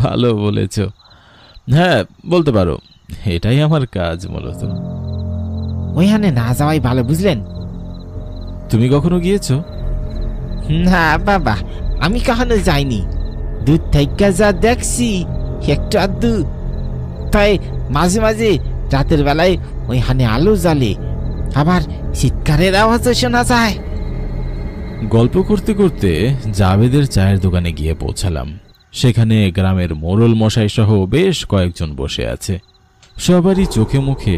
ভালো বলেছ। হ্যাঁ, বলতে পারো, এটাই আমার কাজ মূলত। ওইখানে না যাওয়াই ভালো, বুঝলেন? তুমি কখনো গিয়েছো? না বাবা, আমি কখনো যাইনি। দূর থেকে যা দেখছি একটু আধটু। তাই মাঝে মাঝে রাতের বেলায় ওইখানে আলো জ্বালে, আবার চিৎকারের আওয়াজও শোনা যায়। গল্প করতে করতে জাভেদের চায়ের দোকানে গিয়ে পৌঁছালাম। সেখানে গ্রামের মোড়ল মশাই সহ বেশ কয়েকজন বসে আছে। সবারই চোখে মুখে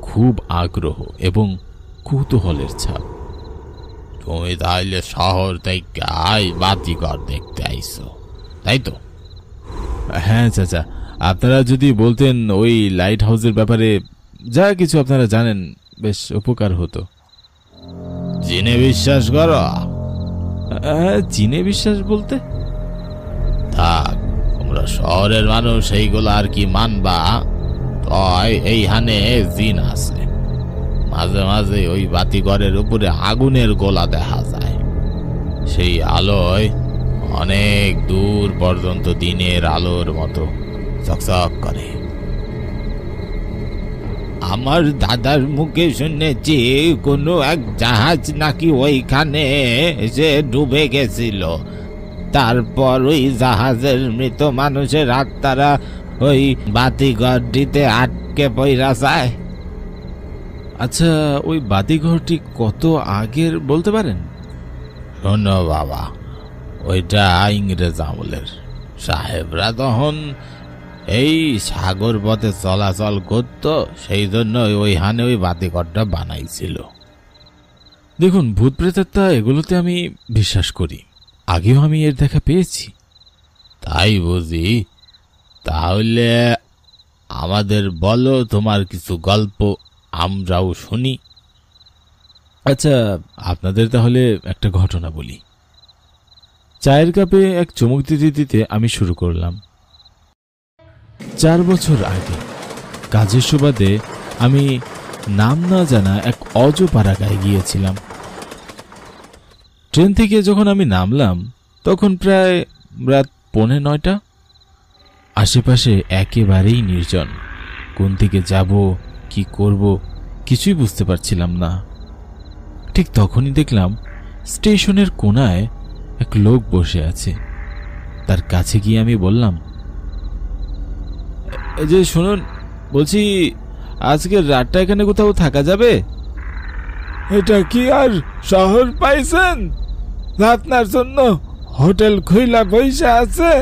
খুব আগ্রহ এবং কৌতূহলের ছাপ। তুমি তাহলে শহর থেকে বাতিঘর দেখতে আইছো, তাই তো? হ্যাঁ চাচা, আপনারা যদি বলতেন ওই লাইট হাউসের ব্যাপারে যা কিছু আপনারা জানেন, বেশ উপকার হতো। জিনে বিশ্বাস করো? জিনে বিশ্বাস বলতে? থাক, তোমরা শহরের মানুষ এইগুলো আর কি মানবা। তয় এইখানে জিন আছে। মাঝে মাঝে ওই বাতিঘরের উপরে আগুনের গোলা দেখা যায়। সেই আলোয় অনেক দূর পর্যন্ত দিনের আলোর মতো চকচক করে। আমার দাদার মুখে শুনেছি কোনো এক জাহাজ নাকি ওইখানে এসে ডুবে গেছিল। তারপর ওই জাহাজের মৃত মানুষের আত্মারা ওই বাতিঘরটিতে আটকে পইরা যায়। আচ্ছা, ওই বাতিঘরটি কত আগের বলতে পারেন? শোনো বাবা, ওইটা ইংরেজ আমলের। সাহেবরা তখন এই সাগর পথে চলাচল করত, সেই জন্য ওইখানে ওই বাতিঘরটা বানাইছিল। দেখুন, ভূত প্রেতাত্মা এগুলোতে আমি বিশ্বাস করি, আগেও আমি এর দেখা পেয়েছি। তাই বুঝি? তাহলে আমাদের বলো তোমার কিছু গল্প, আমরাও শুনি। আচ্ছা, আপনাদের তাহলে একটা ঘটনা বলি। চায়ের কাপে এক চমক দিতে দিতে আমি শুরু করলাম। 4 বছর আগে কাজের সুবাদে আমি নাম না জানা এক অজপাড়াগায় গিয়েছিলাম। ট্রেন থেকে যখন আমি নামলাম তখন প্রায় রাত 8:45। আশেপাশে একেবারেই নির্জন। কোন দিকে যাব, কি করব, কিছুই বুঝতে পারছিলাম না। ঠিক তখনই দেখলাম স্টেশনের কোনায় এক লোক বসে আছে। তার কাছে গিয়ে আমি বললাম, এই যে শুনুন, বলছি আজকের রাতটা এখানে কোথাও থাকা যাবে? এটা কি আর শহর পাইছেন? আপনার জন্য হোটেল খুইলা বইসা আছে।